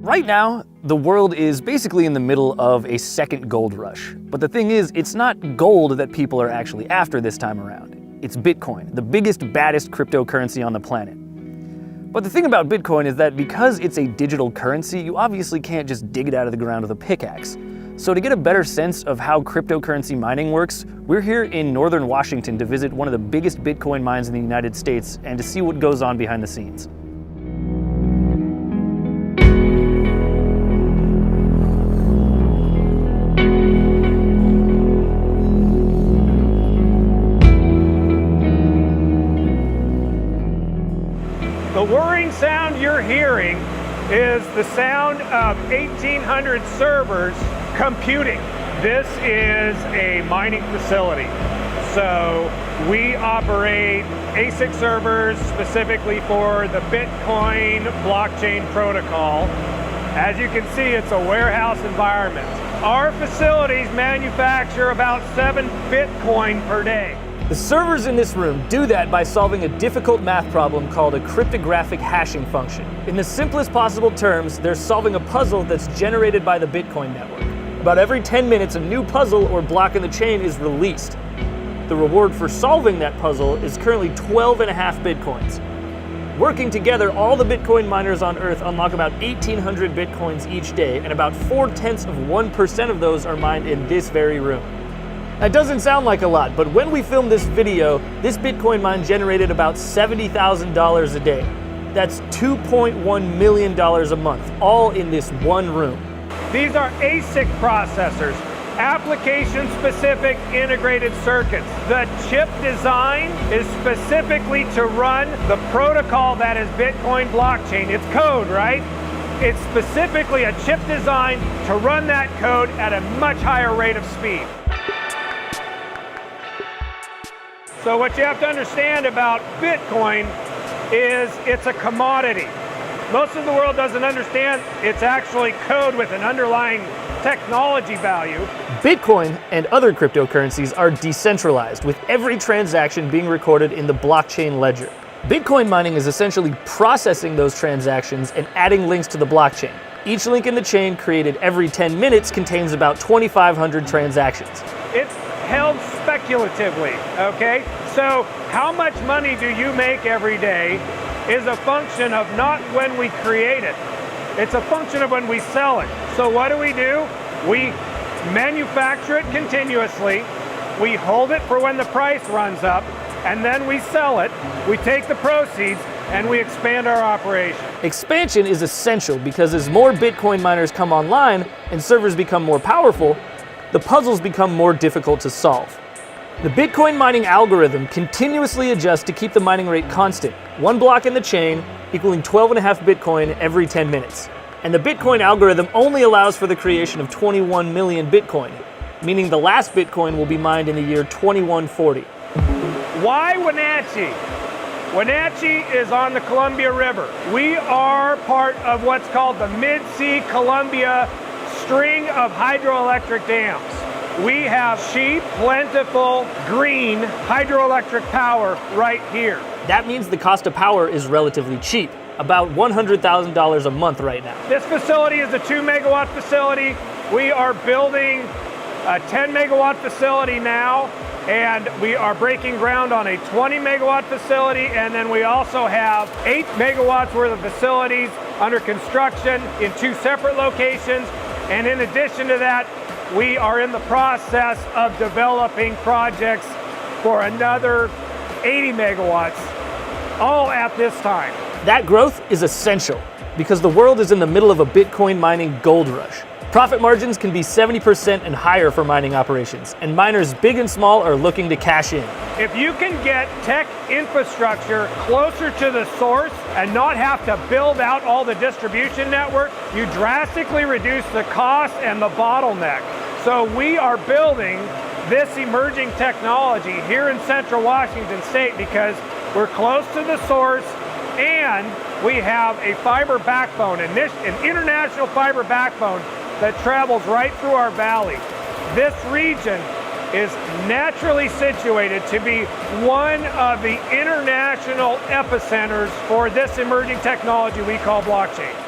Right now, the world is basically in the middle of a second gold rush. But the thing is, it's not gold that people are actually after this time around. It's Bitcoin, the biggest, baddest cryptocurrency on the planet. But the thing about Bitcoin is that because it's a digital currency, you obviously can't just dig it out of the ground with a pickaxe. So to get a better sense of how cryptocurrency mining works, we're here in northern Washington to visit one of the biggest Bitcoin mines in the United States and to see what goes on behind the scenes. The whirring sound you're hearing is the sound of 1,800 servers computing. This is a mining facility. So we operate ASIC servers specifically for the Bitcoin blockchain protocol. As you can see, it's a warehouse environment. Our facilities manufacture about 7 Bitcoin per day. The servers in this room do that by solving a difficult math problem called a cryptographic hashing function. In the simplest possible terms, they're solving a puzzle that's generated by the Bitcoin network. About every 10 minutes, a new puzzle or block in the chain is released. The reward for solving that puzzle is currently 12.5 Bitcoins. Working together, all the Bitcoin miners on Earth unlock about 1,800 Bitcoins each day, and about 0.4% of those are mined in this very room. That doesn't sound like a lot, but when we filmed this video, this Bitcoin mine generated about $70,000 a day. That's $2.1 million a month, all in this one room. These are ASIC processors, application-specific integrated circuits. The chip design is specifically to run the protocol that is Bitcoin blockchain. It's code, right? It's specifically a chip design to run that code at a much higher rate of speed. So what you have to understand about Bitcoin is it's a commodity. Most of the world doesn't understand it's actually code with an underlying technology value. Bitcoin and other cryptocurrencies are decentralized, with every transaction being recorded in the blockchain ledger. Bitcoin mining is essentially processing those transactions and adding links to the blockchain. Each link in the chain created every 10 minutes contains about 2,500 transactions. It's held speculatively, okay? So how much money do you make every day is a function of not when we create it. It's a function of when we sell it. So what do? We manufacture it continuously, we hold it for when the price runs up, and then we sell it, we take the proceeds, and we expand our operation. Expansion is essential because as more Bitcoin miners come online and servers become more powerful, the puzzles become more difficult to solve. The Bitcoin mining algorithm continuously adjusts to keep the mining rate constant, one block in the chain equaling 12.5 Bitcoin every 10 minutes. And the Bitcoin algorithm only allows for the creation of 21 million Bitcoin, meaning the last Bitcoin will be mined in the year 2140. Why Wenatchee? Wenatchee is on the Columbia River. We are part of what's called the Mid-Sea Columbia string of hydroelectric dams. We have cheap, plentiful, green hydroelectric power right here. That means the cost of power is relatively cheap, about $100,000 a month right now. This facility is a 2 megawatt facility. We are building a 10 megawatt facility now, and we are breaking ground on a 20 megawatt facility, and then we also have 8 megawatts worth of facilities under construction in 2 separate locations. And in addition to that, we are in the process of developing projects for another 80 megawatts, all at this time. That growth is essential because the world is in the middle of a Bitcoin mining gold rush. Profit margins can be 70% and higher for mining operations, and miners big and small are looking to cash in. If you can get tech infrastructure closer to the source and not have to build out all the distribution network, you drastically reduce the cost and the bottleneck. So we are building this emerging technology here in Central Washington State because we're close to the source and we have a fiber backbone, an international fiber backbone that travels right through our valley. This region is naturally situated to be one of the international epicenters for this emerging technology we call blockchain.